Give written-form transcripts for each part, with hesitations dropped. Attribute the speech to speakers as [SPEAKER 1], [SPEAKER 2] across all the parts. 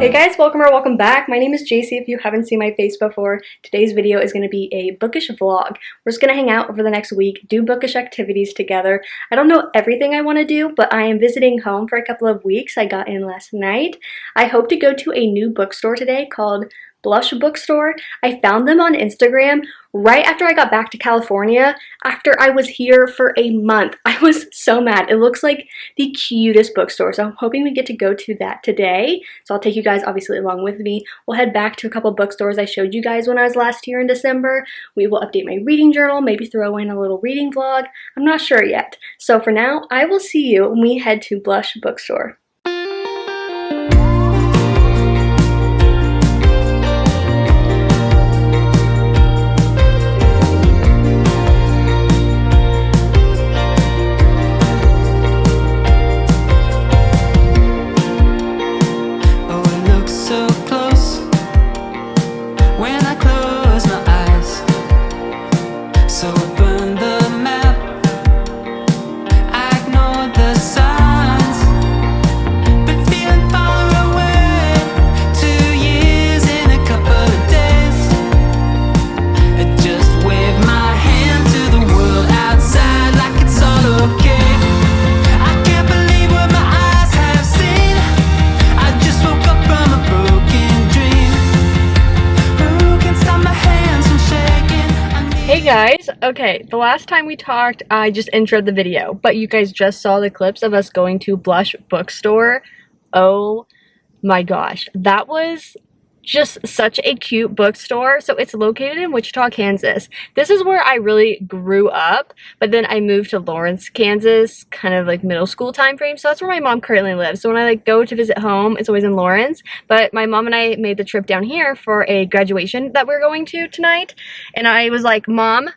[SPEAKER 1] Hey guys, welcome or welcome back. My name is JC if you haven't seen my face before. Today's video is going to be a bookish vlog. We're just going to hang out over the next week, do bookish activities together. I don't know everything I want to do, but I am visiting home for a couple of weeks. I got in last night. I hope to go to a new bookstore today called Bookstore. I found them on Instagram right after I got back to California, after I was here for a month. I was so mad. It looks like the cutest bookstore, so I'm hoping we get to go to that today. So I'll take you guys obviously along with me. We'll head back to a couple bookstores I showed you guys when I was last here in December. We will update my reading journal, maybe throw in a little reading vlog. I'm not sure yet. So for now, I will see you when we head to Bookstore. Guys, okay, the last time we talked, I just introed the video, but you guys just saw the clips of us going to Bookstore. Oh my gosh, that was just such a cute bookstore. So it's located in Wichita, Kansas. This is where I really grew up, but then I moved to Lawrence, Kansas, kind of like middle school time frame. So that's where my mom currently lives. So when I go to visit home, it's always in Lawrence. But my mom and I made the trip down here for a graduation that we're going to tonight. And I was like, Mom,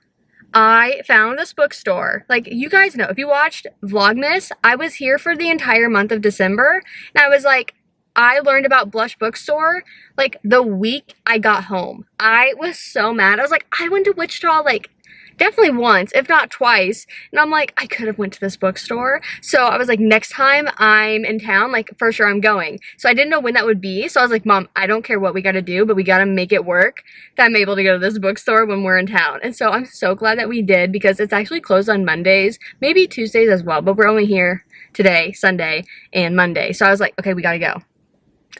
[SPEAKER 1] I found this bookstore. Like, you guys know, if you watched Vlogmas, I was here for the entire month of December. And I was like, I learned about Bookstore like the week I got home. I was so mad. I was like, I went to Wichita like definitely once, if not twice. And I'm like, I could have went to this bookstore. So I was like, next time I'm in town, like for sure I'm going. So I didn't know when that would be. So I was like, Mom, I don't care what we got to do, but we got to make it work that I'm able to go to this bookstore when we're in town. And so I'm so glad that we did, because it's actually closed on Mondays, maybe Tuesdays as well, but we're only here today, Sunday, and Monday. So I was like, okay, we got to go.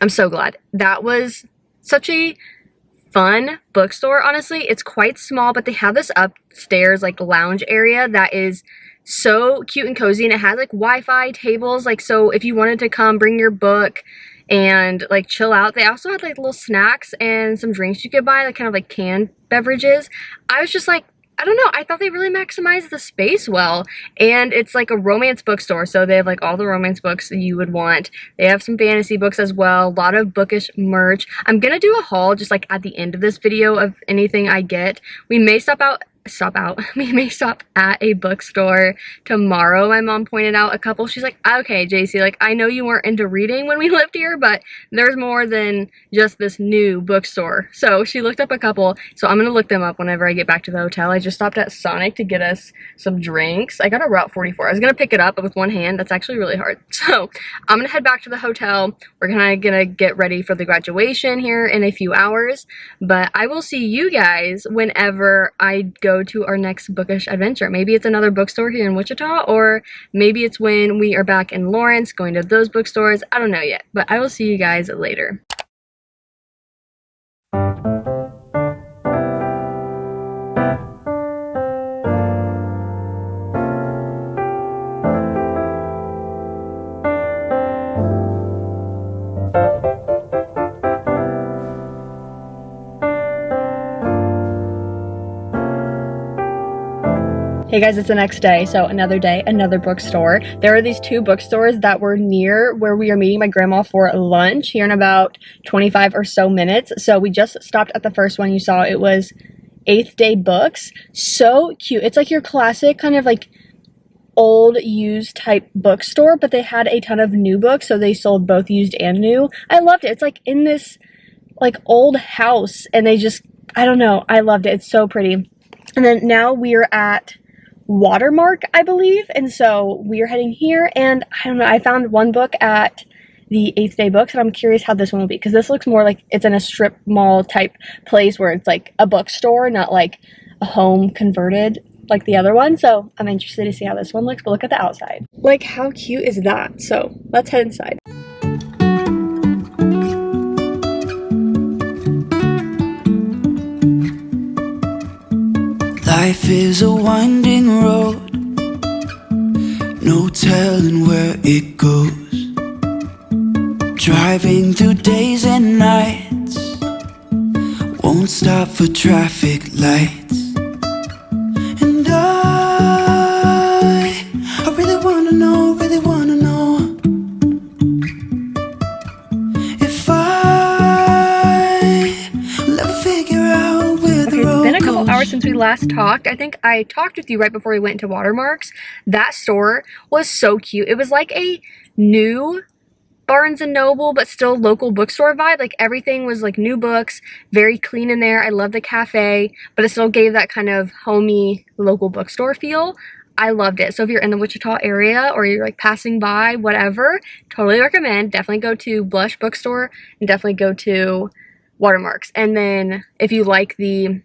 [SPEAKER 1] I'm so glad. That was such a fun bookstore, honestly. It's quite small, but they have this upstairs like lounge area that is so cute and cozy, and it has like Wi-Fi tables, like so if you wanted to come bring your book and like chill out. They also had like little snacks and some drinks you could buy, like kind of like canned beverages. I was just like, I don't know, I thought they really maximized the space well. And it's like a romance bookstore, so they have like all the romance books that you would want. They have some fantasy books as well, a lot of bookish merch. I'm gonna do a haul just like at the end of this video of anything I get. We may we may stop at a bookstore tomorrow. My mom pointed out a couple. She's like, okay, JC, like I know you weren't into reading when we lived here, but there's more than just this new bookstore. So she looked up a couple, so I'm gonna look them up whenever I get back to the hotel. I just stopped at Sonic to get us some drinks. I got a Route 44. I was gonna pick it up, but with one hand, that's actually really hard. So I'm gonna head back to the hotel. We're gonna get ready for the graduation here in a few hours, but I will see you guys whenever I go to our next bookish adventure. Maybe it's another bookstore here in Wichita, or maybe it's when we are back in Lawrence going to those bookstores. I don't know yet, but I will see you guys later. Hey guys, it's the next day, so another day, another bookstore. There are these two bookstores that were near where we are meeting my grandma for lunch here in about 25 or so minutes. So we just stopped at the first one you saw. It was 8th Day Books. So cute. It's like your classic kind of like old used type bookstore, but they had a ton of new books, so they sold both used and new. I loved it. It's like in this like old house, and they just, I don't know, I loved it. It's so pretty. And then now we're at Watermark, I believe, and so we are heading here, and I don't know, I found one book at the 8th Day books, and I'm curious how this one will be, because this looks more like it's in a strip mall type place where it's like a bookstore, not like a home converted like the other one. So I'm interested to see how this one looks, but look at the outside. Like, how cute is that? So let's head inside.
[SPEAKER 2] Life is a winding road, no telling where it goes. Driving through days and nights, won't stop for traffic lights. And I really wanna know, if I'll ever figure out where the road goes.
[SPEAKER 1] It's been a couple hours since we last talked. I think I talked with you right before we went to Watermarks. That store was so cute. It was like a new Barnes & Noble, but still local bookstore vibe. Like, everything was like new books, very clean in there. I love the cafe, but it still gave that kind of homey local bookstore feel. I loved it. So if you're in the Wichita area or you're like passing by, whatever, totally recommend. Definitely go to Blush Bookstore and definitely go to Watermarks. And then if you like the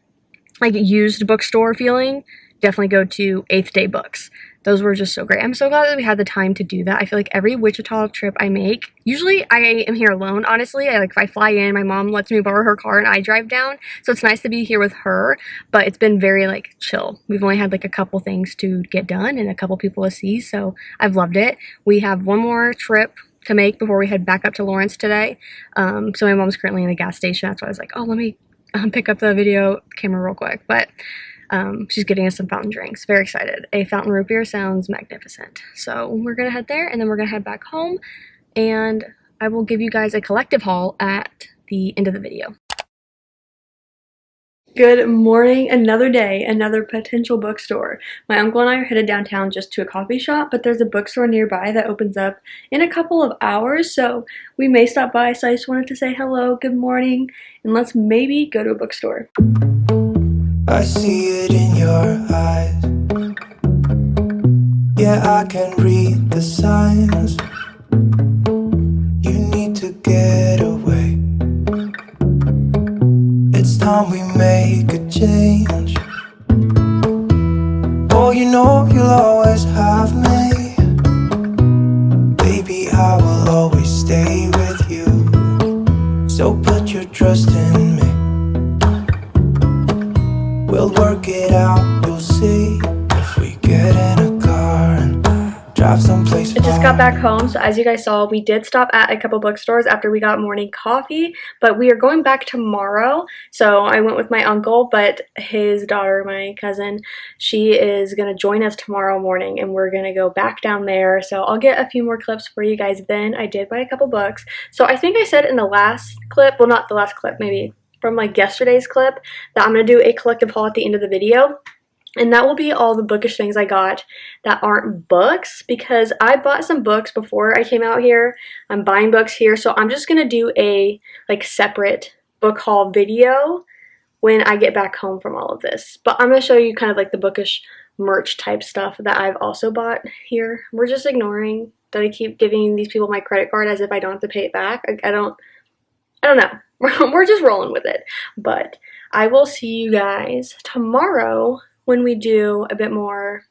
[SPEAKER 1] like used bookstore feeling, definitely go to 8th Day Books. Those were just so great. I'm so glad that we had the time to do that. I feel like every Wichita trip I make, usually I am here alone, honestly. If I fly in, my mom lets me borrow her car and I drive down. So it's nice to be here with her, but it's been very like chill. We've only had like a couple things to get done and a couple people to see, so I've loved it. We have one more trip to make before we head back up to Lawrence today. So my mom's currently in the gas station. That's why I was like, oh, let me pick up the video camera real quick. But she's getting us some fountain drinks. Very excited. A fountain root beer sounds magnificent. So we're gonna head there and then we're gonna head back home, and I will give you guys a collective haul at the end of the video. Good morning, another day, another potential bookstore. My uncle and I are headed downtown just to a coffee shop, but there's a bookstore nearby that opens up in a couple of hours, so we may stop by. So I just wanted to say hello, good morning, and let's maybe go to a bookstore.
[SPEAKER 2] I see it in your eyes. Yeah, I can read the signs. You need to get away. It's time we make a change. Oh, you know you'll always have me. Baby, I will always stay with you. So put your trust in me. We'll work it out, you'll see. If we get in a car and drive someplace far.
[SPEAKER 1] I just got back home, so as you guys saw, we did stop at a couple bookstores after we got morning coffee, but we are going back tomorrow. So I went with my uncle, but his daughter, my cousin, she is going to join us tomorrow morning, and we're going to go back down there. So I'll get a few more clips for you guys then. I did buy a couple books. So I think I said in the last clip, well, not the last clip, maybe from like yesterday's clip, that I'm going to do a collective haul at the end of the video. And that will be all the bookish things I got that aren't books, because I bought some books before I came out here. I'm buying books here, so I'm just going to do a like separate book haul video when I get back home from all of this. But I'm going to show you kind of like the bookish merch type stuff that I've also bought here. We're just ignoring that I keep giving these people my credit card as if I don't have to pay it back. I don't know. We're just rolling with it. But I will see you guys tomorrow when we do a bit more,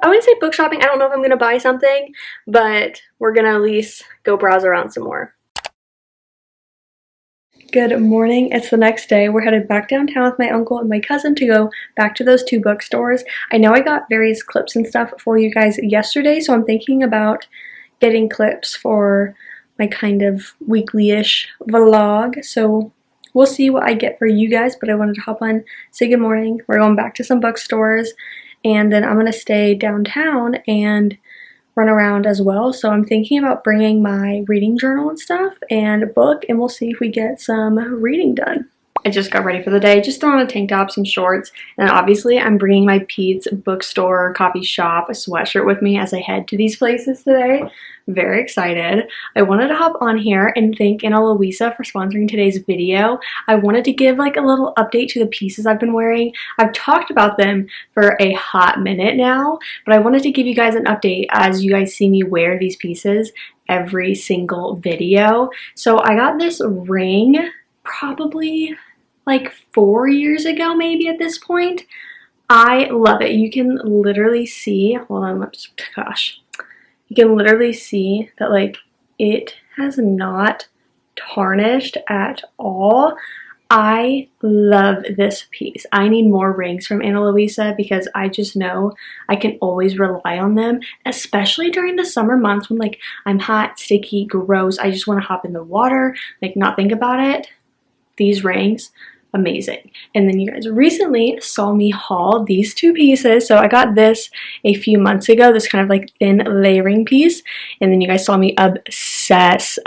[SPEAKER 1] I wouldn't say book shopping. I don't know if I'm going to buy something, but we're going to at least go browse around some more. Good morning. It's the next day. We're headed back downtown with my uncle and my cousin to go back to those two bookstores. I know I got various clips and stuff for you guys yesterday, so I'm thinking about getting clips for my kind of weekly-ish vlog. So we'll see what I get for you guys, but I wanted to hop on, say good morning. We're going back to some bookstores, and then I'm going to stay downtown and run around as well. So I'm thinking about bringing my reading journal and stuff and a book, and we'll see if we get some reading done. I just got ready for the day, just throwing on a tank top, some shorts, and obviously I'm bringing my Pete's Bookstore coffee shop sweatshirt with me as I head to these places today. Very excited. I wanted to hop on here and thank Ana Luisa for sponsoring today's video. I wanted to give like a little update to the pieces I've been wearing. I've talked about them for a hot minute now, but I wanted to give you guys an update as you guys see me wear these pieces every single video. So I got this ring probably like 4 years ago, maybe at this point. I love it. You can literally see, hold on, gosh. You can literally see that like it has not tarnished at all. I love this piece. I need more rings from Ana Luisa because I just know I can always rely on them, especially during the summer months when like I'm hot, sticky, gross. I just want to hop in the water, like not think about it. These rings, amazing. And then you guys recently saw me haul these two pieces. So I got this a few months ago, this kind of like thin layering piece. And then you guys saw me obsess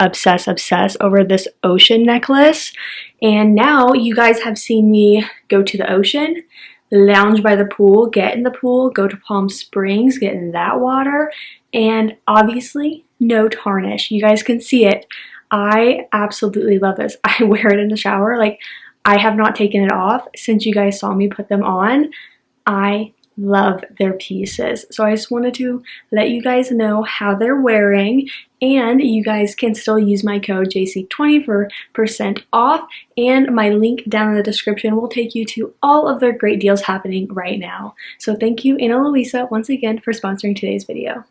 [SPEAKER 1] over this ocean necklace. And now you guys have seen me go to the ocean, lounge by the pool, get in the pool, go to Palm Springs, get in that water, and obviously no tarnish. You guys can see it. I absolutely love this. I wear it in the shower. Like, I have not taken it off since you guys saw me put them on. I love their pieces. So I just wanted to let you guys know how they're wearing, and you guys can still use my code JC20 for % off, and my link down in the description will take you to all of their great deals happening right now. So thank you, Ana Luisa, once again for sponsoring today's video.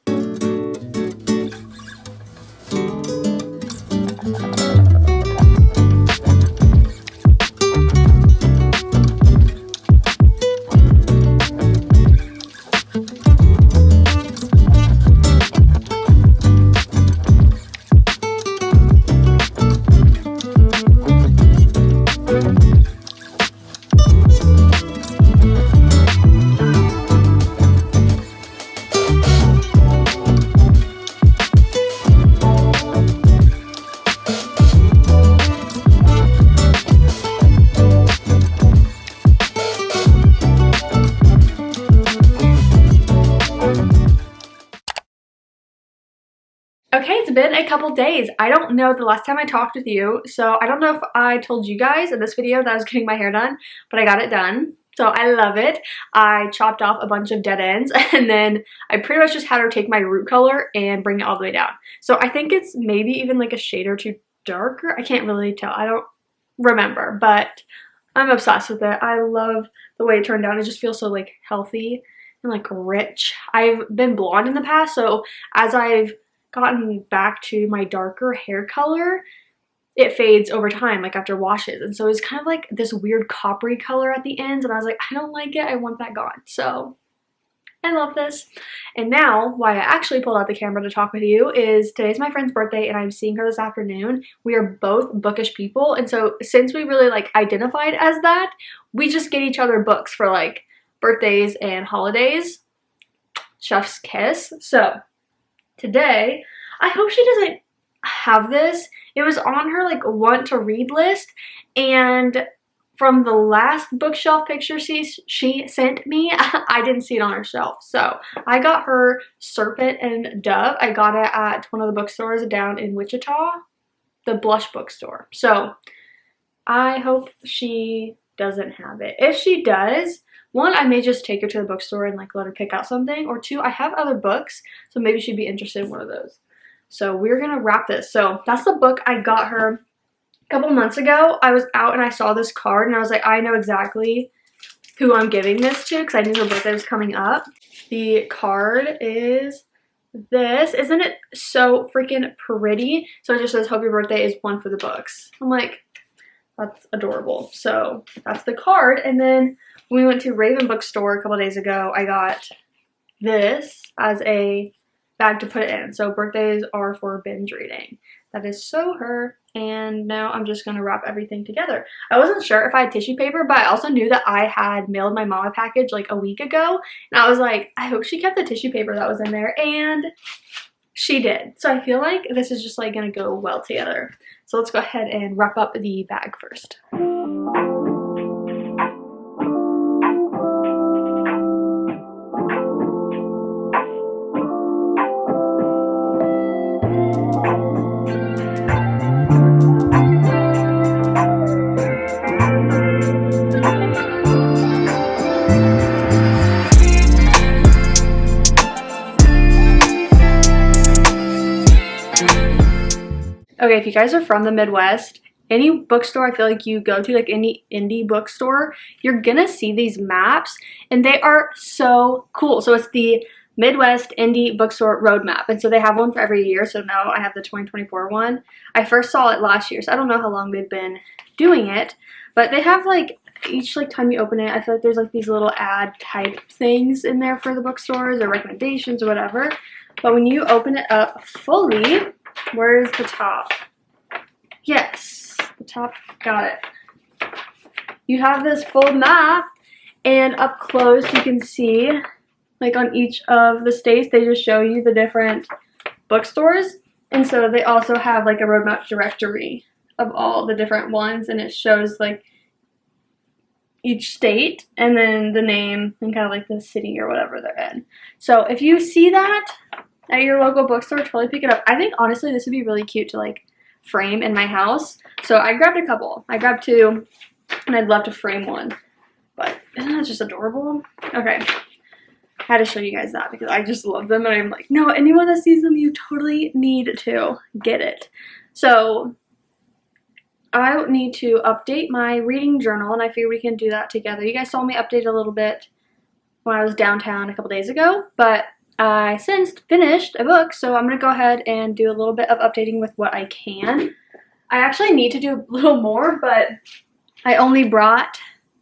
[SPEAKER 1] Okay, it's been a couple days. I don't know the last time I talked with you, so I don't know if I told you guys in this video that I was getting my hair done, but I got it done. So I love it. I chopped off a bunch of dead ends, and then I pretty much just had her take my root color and bring it all the way down. So I think it's maybe even like a shade or two darker. I can't really tell. I don't remember, but I'm obsessed with it. I love the way it turned out. It just feels so like healthy and like rich. I've been blonde in the past, so as I've gotten back to my darker hair color, it fades over time, like after washes. And so it's kind of like this weird coppery color at the ends, and I was like, I don't like it, I want that gone. So I love this. And now why I actually pulled out the camera to talk with you is today's my friend's birthday and I'm seeing her this afternoon. We are both bookish people, and so since we really like identified as that, we just get each other books for like birthdays and holidays. Chef's kiss. So today, I hope she doesn't have this. It was on her like want to read list, and from the last bookshelf picture she sent me, I didn't see it on her shelf. So I got her Serpent and Dove. I got it at one of the bookstores down in Wichita, the Blush bookstore. So I hope she doesn't have it. If she does, one, I may just take her to the bookstore and like let her pick out something, or two, I have other books, so maybe she'd be interested in one of those. So we're gonna wrap this. So that's the book I got her a couple months ago. I was out and I saw this card and I was like, I know exactly who I'm giving this to because I knew her birthday was coming up. The card is this. Isn't it so freaking pretty? So it just says, hope your birthday is one for the books. I'm like, that's adorable. So that's the card. And then when we went to Raven Bookstore a couple days ago, I got this as a bag to put it in. So birthdays are for binge reading. That is so her. And now I'm just going to wrap everything together. I wasn't sure if I had tissue paper, but I also knew that I had mailed my mom a package like a week ago. And I was like, I hope she kept the tissue paper that was in there. And she did. So I feel like this is just like going to go well together. So let's go ahead and wrap up the bag first. Okay, if you guys are from the Midwest, any bookstore I feel like you go to, like any indie bookstore, you're gonna see these maps and they are so cool. So it's the Midwest Indie Bookstore Roadmap. And so they have one for every year. So now I have the 2024 one. I first saw it last year, so I don't know how long they've been doing it. But they have like, each like time you open it, I feel like there's like these little ad type things in there for the bookstores or recommendations or whatever. But when you open it up fully, where's the top? Yes, the top, got it. You have this full map, and up close you can see, like on each of the states, they just show you the different bookstores. And so they also have like a roadmap directory of all the different ones, and it shows like each state and then the name and kind of like the city or whatever they're in. So if you see that at your local bookstore, totally pick it up. I think honestly this would be really cute to like frame in my house. So I grabbed a couple. I grabbed two and I'd love to frame one. But isn't that just adorable? Okay. I had to show you guys that because I just love them and I'm like, no, anyone that sees them, you totally need to get it. So I need to update my reading journal and I figure we can do that together. You guys saw me update a little bit when I was downtown a couple days ago, but I since finished a book, so I'm going to go ahead and do a little bit of updating with what I can. I actually need to do a little more, but I only brought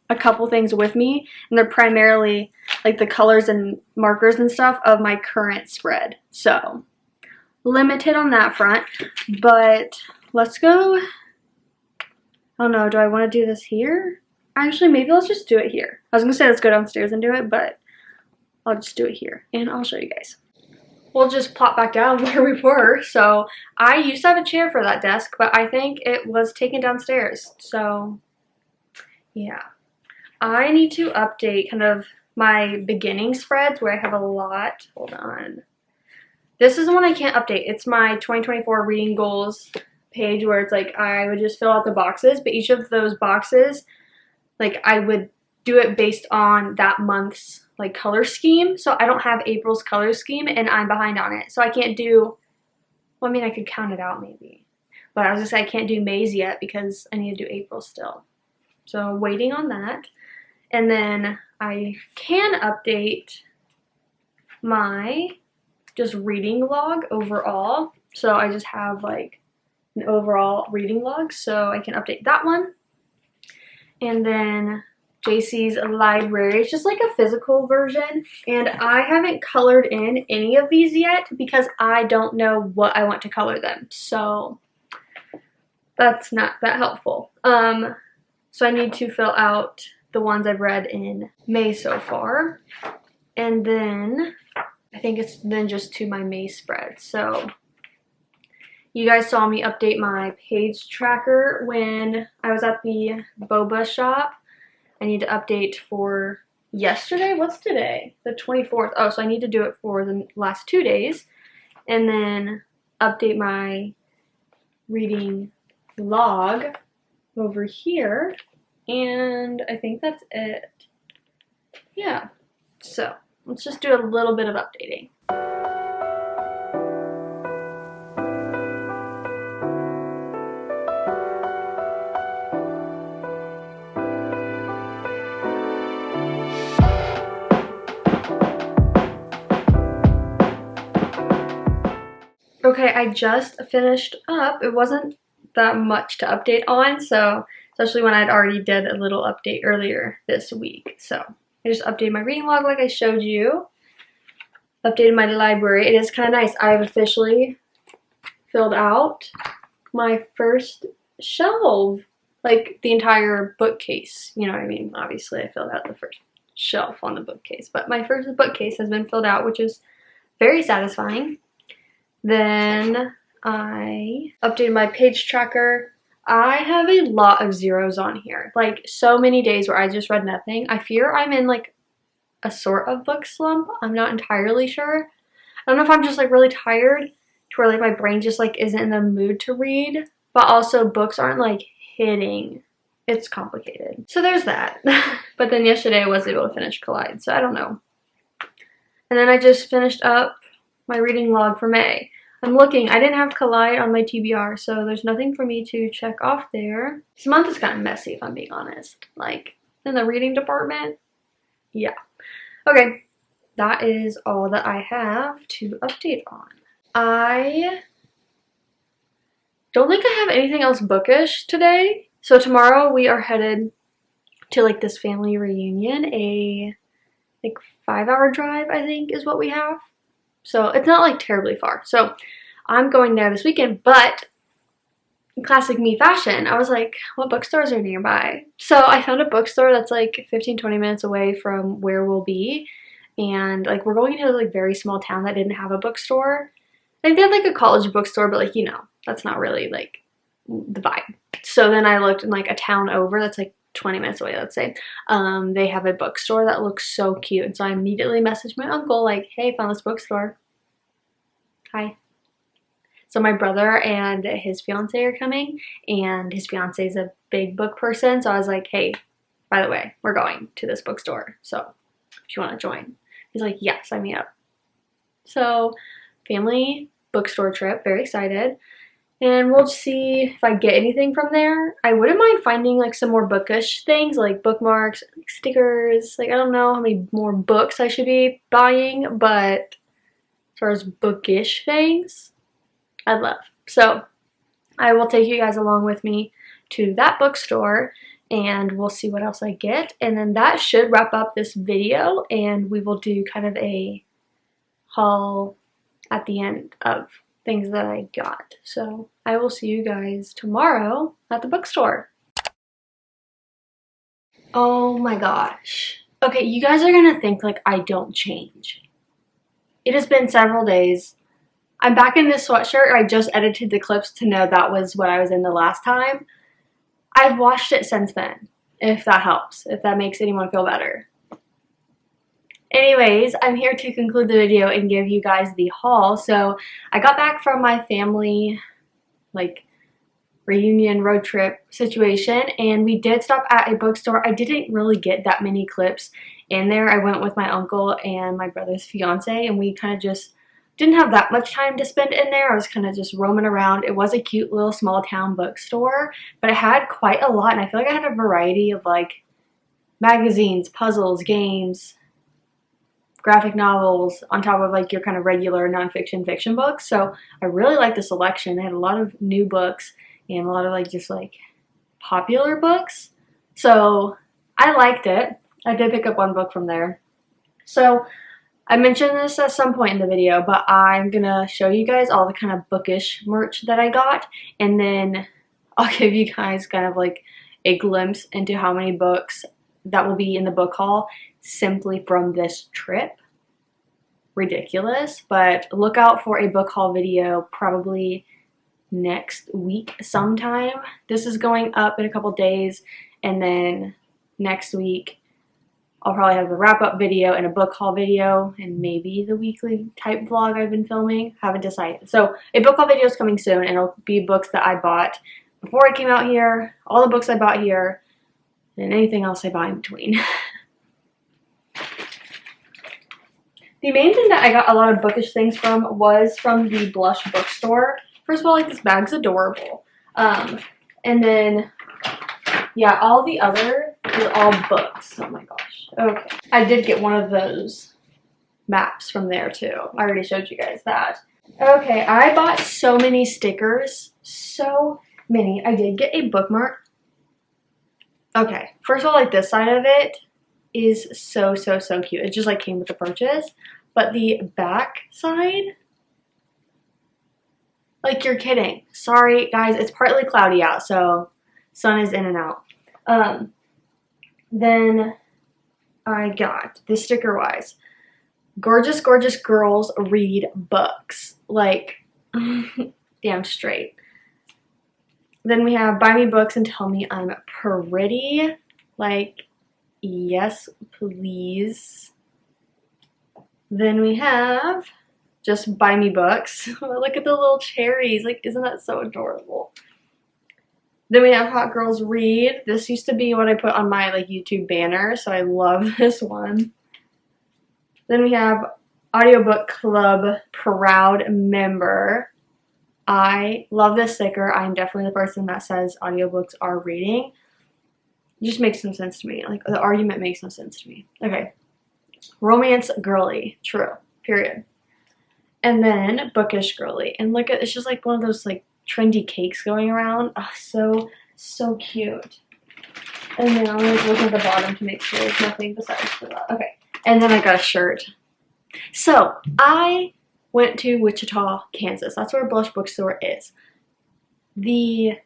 [SPEAKER 1] a couple things with me, and they're primarily like the colors and markers and stuff of my current spread. So, limited on that front, but let's go. I don't know, do I want to do this here? Actually, maybe let's just do it here. I was going to say let's go downstairs and do it, but I'll just do it here and I'll show you guys. We'll just plop back down where we were. So I used to have a chair for that desk, but I think it was taken downstairs. So yeah, I need to update kind of my beginning spreads where I have a lot. Hold on. This is the one I can't update. It's my 2024 reading goals page where it's like I would just fill out the boxes, but each of those boxes, like I would do it based on that month's like color scheme. So I don't have April's color scheme and I'm behind on it. So I can't do, well, I mean, I could count it out maybe. But I was just saying I can't do May's yet because I need to do April still. So waiting on that. And then I can update my just reading log overall. So I just have like an overall reading log. So I can update that one. And then JC's library. It's just like a physical version, and I haven't colored in any of these yet because I don't know what I want to color them, so that's not that helpful. So I need to fill out the ones I've read in May so far, and then I think it's then just to my May spread. So you guys saw me update my page tracker when I was at the boba shop. I need to update for yesterday. What's today? The 24th. Oh, so I need to do it for the last 2 days. And then update my reading log over here. And I think that's it. Yeah. So let's just do a little bit of updating. Okay, I just finished up. It wasn't that much to update on, so especially when I'd already did a little update earlier this week. So I just updated my reading log like I showed you. Updated my library. It is kind of nice. I've officially filled out my first shelf, like the entire bookcase. You know what I mean? Obviously, I filled out the first shelf on the bookcase, but my first bookcase has been filled out, which is very satisfying. Then I updated my page tracker. I have a lot of zeros on here. Like, so many days where I just read nothing. I fear I'm in, like, a sort of book slump. I'm not entirely sure. I don't know if I'm just, like, really tired to where, like, my brain just, like, isn't in the mood to read. But also, books aren't, like, hitting. It's complicated. So there's that. But then yesterday I was able to finish Collide, so I don't know. And then I just finished up my reading log for May. I'm looking. I didn't have Collide on my TBR, so there's nothing for me to check off there. This month is kind of messy, if I'm being honest. Like, in the reading department, yeah. Okay, that is all that I have to update on. I don't think I have anything else bookish today. So tomorrow we are headed to, like, this family reunion. A, like, 5-hour drive, I think, is what we have. So it's not, like, terribly far. So I'm going there this weekend, but in classic me fashion, I was like, what bookstores are nearby? So I found a bookstore that's like 15-20 minutes away from where we'll be. And, like, we're going into a, like, very small town that didn't have a bookstore. Like, they had, like, a college bookstore, but, like, you know, that's not really, like, the vibe. So then I looked in, like, a town over that's, like, 20 minutes away, let's say. They have a bookstore that looks so cute. And so I immediately messaged my uncle, like, hey, found this bookstore. Hi. So my brother and his fiance are coming, and his fiance is a big book person. So I was like, hey, by the way, we're going to this bookstore. So if you want to join. He's like, yeah, sign me up. So family bookstore trip, very excited. And we'll see if I get anything from there. I wouldn't mind finding, like, some more bookish things, like bookmarks, like stickers. Like, I don't know how many more books I should be buying, but as far as bookish things, I'd love. So I will take you guys along with me to that bookstore, and we'll see what else I get. And then that should wrap up this video, and we will do kind of a haul at the end of things that I got. So I will see you guys tomorrow at the bookstore. Oh my gosh. Okay, you guys are gonna think, like, I don't change. It has been several days. I'm back in this sweatshirt. I just edited the clips to know that was what I was in the last time. I've washed it since then, if that helps, if that makes anyone feel better. Anyways, I'm here to conclude the video and give you guys the haul. So I got back from my family, like, reunion road trip situation, and we did stop at a bookstore. I didn't really get that many clips in there. I went with my uncle and my brother's fiance, and we kind of just didn't have that much time to spend in there. I was kind of just roaming around. It was a cute little small town bookstore, but it had quite a lot, and I feel like I had a variety of, like, magazines, puzzles, games, graphic novels, on top of, like, your kind of regular nonfiction fiction books. So I really liked the selection. They had a lot of new books and a lot of, like, just, like, popular books. So I liked it. I did pick up one book from there. So I mentioned this at some point in the video, but I'm gonna show you guys all the kind of bookish merch that I got, and then I'll give you guys kind of, like, a glimpse into how many books that will be in the book haul simply from this trip. Ridiculous, but look out for a book haul video probably next week sometime. This is going up in a couple days, and then next week I'll probably have a wrap-up video and a book haul video, and maybe the weekly type vlog I've been filming. Haven't decided. So a book haul video is coming soon, and it'll be books that I bought before I came out here, all the books I bought here, and anything else I buy in between. The main thing that I got a lot of bookish things from was from the Blush bookstore. First of all, like, this bag's adorable. And then, yeah, all the other were all books. Oh my gosh. Okay. I did get one of those maps from there too. I already showed you guys that. Okay, I bought so many stickers. So many. I did get a bookmark. Okay, first of all, like, this side of it is so cute. It just, like, came with the purchase. But the back side, like, you're kidding. Sorry, guys, it's partly cloudy out, so sun is in and out. Then I got this sticker-wise. Gorgeous, gorgeous girls read books. Like, damn straight. Then we have Buy Me Books and Tell Me I'm Pretty. Like, yes, please. Then we have just Buy Me Books. Look at the little cherries. Like, isn't that so adorable? Then we have Hot Girls Read. This used to be what I put on my like YouTube banner, so I love this one. Then we have Audiobook Club Proud Member. I love this sticker. I'm definitely the person that says audiobooks are reading. It just makes no sense to me. Like, the argument makes no sense to me. Okay. Romance Girly. True. Period. And then Bookish Girly. And look at, it's just like one of those like trendy cakes going around. Oh, so cute. And then I'm like looking at the bottom to make sure there's nothing besides that. Okay. And then I got a shirt. So I went to Wichita, Kansas. That's where Blush Bookstore is. The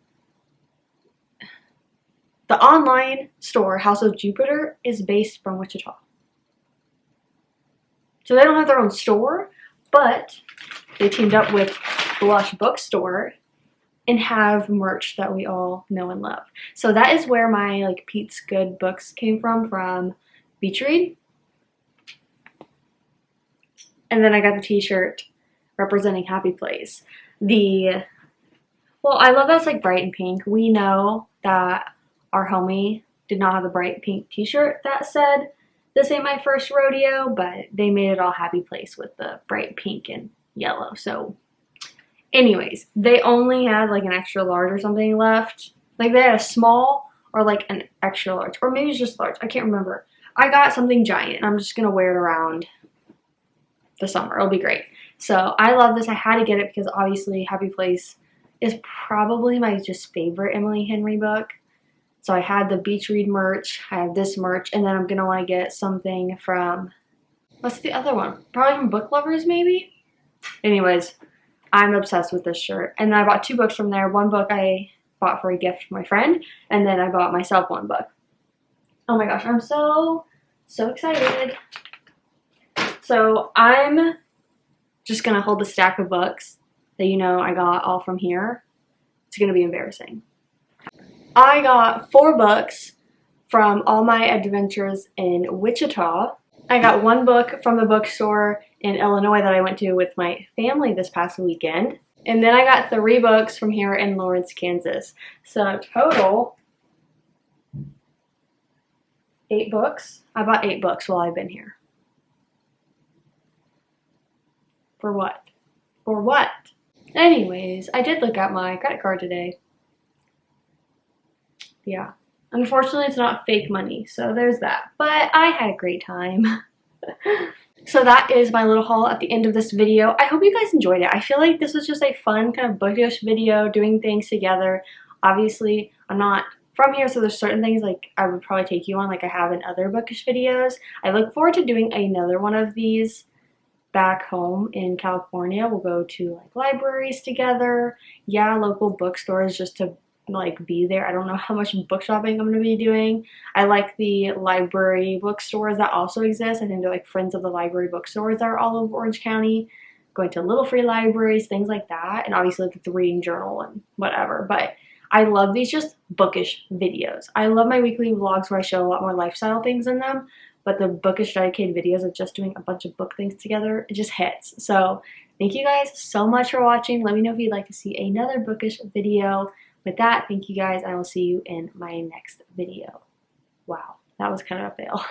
[SPEAKER 1] online store, House of Jupiter, is based from Wichita. So they don't have their own store, but they teamed up with Blush Bookstore and have merch that we all know and love. So that is where my like Pete's Good books came from Beach Read. And then I got the t-shirt representing Happy Place. Well, I love that it's like bright and pink. We know that our homie did not have the bright pink t-shirt that said, "This ain't my first rodeo," but they made it all Happy Place with the bright pink and yellow. So anyways, they only had like an extra large or something left. Like they had a small or like an extra large, or maybe it's just large. I can't remember. I got something giant and I'm just gonna wear it around the summer. It'll be great. So I love this. I had to get it because obviously Happy Place is probably my just favorite Emily Henry book. So I had the Beach Read merch, I have this merch, and then I'm gonna want to get something from, what's the other one? Probably from Book Lovers, maybe? Anyways, I'm obsessed with this shirt. And then I bought 2 books from there. One book I bought for a gift for my friend, and then I bought myself 1 book. Oh my gosh, I'm so excited. So I'm just gonna hold the stack of books that you know I got all from here. It's gonna be embarrassing. I got 4 books from all my adventures in Wichita. I got 1 book from the bookstore in Illinois that I went to with my family this past weekend. And then I got 3 books from here in Lawrence, Kansas. So total, 8 books. I bought 8 books while I've been here. For what? For what? Anyways, I did look at my credit card today. Yeah. Unfortunately, it's not fake money, so there's that. But I had a great time. So that is my little haul at the end of this video. I hope you guys enjoyed it. I feel like this was just a fun kind of bookish video, doing things together. Obviously, I'm not from here, so there's certain things like I would probably take you on like I have in other bookish videos. I look forward to doing another one of these back home in California. We'll go to like libraries together. Yeah, local bookstores just to like be there. I don't know how much book shopping I'm going to be doing. I like the library bookstores that also exist. I think they're like Friends of the Library bookstores that are all over Orange County. Going to little free libraries, things like that. And obviously like the reading journal and whatever. But I love these just bookish videos. I love my weekly vlogs where I show a lot more lifestyle things in them. But the bookish dedicated videos of just doing a bunch of book things together, it just hits. So thank you guys so much for watching. Let me know if you'd like to see another bookish video. With that, thank you guys. I will see you in my next video. Wow, that was kind of a fail.